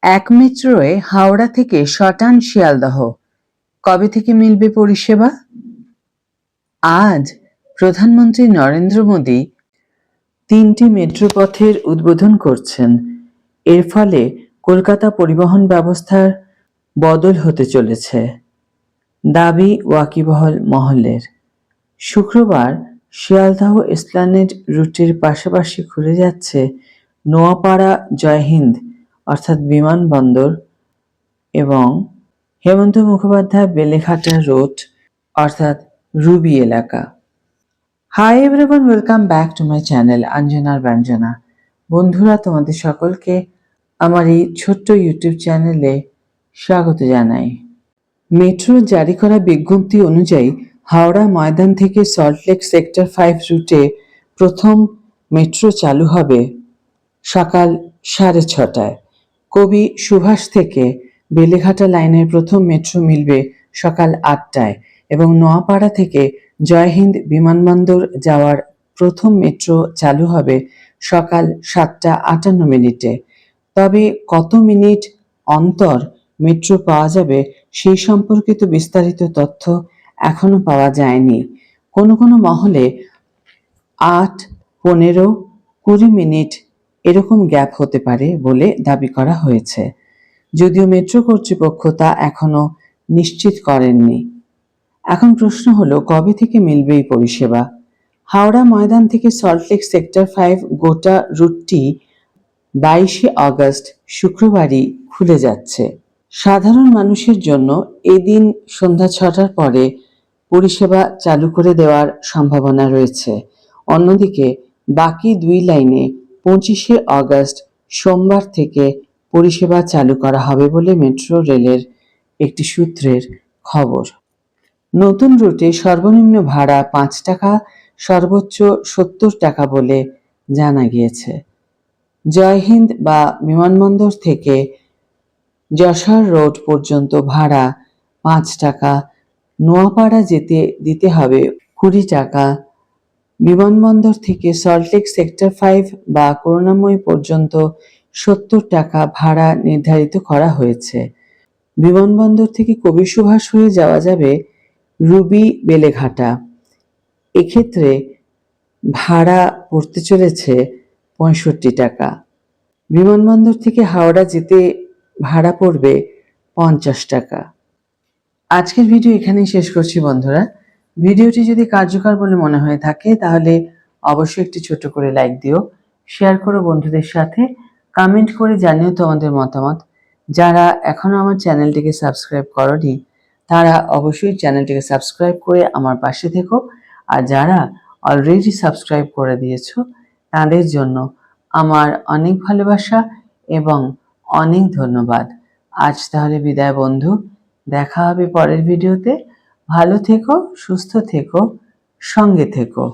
এক মেট্রোয় হাওড়া থেকে সটান শিয়ালদহ কবে থেকে মিলবে পরিষেবা? আজ প্রধানমন্ত্রী নরেন্দ্র মোদী 3টি মেট্রো পথের উদ্বোধন করছেন। এর ফলে কলকাতা পরিবহন ব্যবস্থার বদল হতে চলেছে, দাবি ওয়াকিবহাল মহলের। শুক্রবার শিয়ালদহ এসপ্ল্যানেড রুটের পাশাপাশি খুলে যাচ্ছে নোয়াপাড়া জয়হিন্দ অর্থাৎ বিমানবন্দর এবং হেমন্ত মুখোপাধ্যায় বেলেঘাটা রোড অর্থাৎ রুবি এলাকা। Hi everyone, welcome back to my channel অঞ্জনার ব্যঞ্জনা। বন্ধুরা, তোমাদের সকলকে আমার এই ছোট্ট ইউটিউব চ্যানেলে স্বাগত জানাই। মেট্রো জারি করা বিজ্ঞপ্তি অনুযায়ী হাওড়া ময়দান থেকে সল্টলেক সেক্টর 5 রুটে প্রথম মেট্রো চালু হবে সকাল 6:30টায়। কবি সুভাষ থেকে বেলেঘাটা লাইনের প্রথম মেট্রো মিলবে সকাল 8টায় এবং নোয়াপাড়া থেকে জয়হিন্দ বিমানবন্দর যাওয়ার প্রথম মেট্রো চালু হবে সকাল 7:58। তবে কত মিনিট অন্তর মেট্রো পাওয়া যাবে সেই সম্পর্কিত বিস্তারিত তথ্য এখনো পাওয়া যায়নি। কোনো কোনো মহলে 8, 15, 20 মিনিট এরকম গ্যাপ হতে পারে বলে দাবি করা হয়েছে, যদিও মেট্রো কর্তৃপক্ষ তা এখনো নিশ্চিত করেননি। এখন প্রশ্ন হলো, কবে থেকে মিলবে এই পরিষেবা? হাওড়া ময়দান থেকে সল্টলেক সেক্টর 5 গোটা রুটটি 22শে আগস্ট শুক্রবারই খুলে যাচ্ছে। সাধারণ মানুষের জন্য এদিন সন্ধ্যা 6টার পরে পরিষেবা চালু করে দেওয়ার সম্ভাবনা রয়েছে। অন্যদিকে বাকি 2 লাইনে 25শে আগস্ট সোমবার থেকে পরিষেবা চালু করা হবে বলে মেট্রো রেলের একটি সূত্রের খবর। নতুন রুটে সর্বনিম্ন ভাড়া 5 টাকা, সর্বোচ্চ 70 টাকা বলে জানা গিয়েছে। জয়হিন্দ বা বিমানবন্দর থেকে যশোর রোড পর্যন্ত ভাড়া 5 টাকা, নোয়াপাড়া যেতে দিতে হবে 20 টাকা। বিমানবন্দর থেকে সল্টলেক সেক্টর 5 বা করুণাময়ী পর্যন্ত 70 টাকা ভাড়া নির্ধারিত করা হয়েছে। বিমানবন্দর থেকে কবি সুভাষ হয়ে যাওয়া যাবে রুবি বেলেঘাটা। এক্ষেত্রে ভাড়া পড়তে চলেছে 65 টাকা। বিমানবন্দর থেকে হাওড়া যেতে ভাড়া পড়বে 50 টাকা। আজকের ভিডিও এখানেই শেষ করছি বন্ধুরা। ভিডিওটি যদি কার্যকর বলে মনে হয়ে থাকে তাহলে অবশ্যই একটি ছোট করে লাইক দিও, শেয়ার করো বন্ধুদের সাথে, কমেন্ট করে জানিও তোমাদের মতামত। যারা এখনো আমার চ্যানেলটিকে সাবস্ক্রাইব করোনি তারা অবশ্যই চ্যানেলটিকে সাবস্ক্রাইব করে আমার পাশে থেকো, আর যারা অলরেডি সাবস্ক্রাইব করে দিয়েছো তাদের জন্য আমার অনেক ভালোবাসা এবং অনেক ধন্যবাদ। আজ তাহলে বিদায় বন্ধু, দেখা হবে পরের ভিডিওতে। ভালো থেকো, সুস্থ থেকো, সঙ্গে থেকো।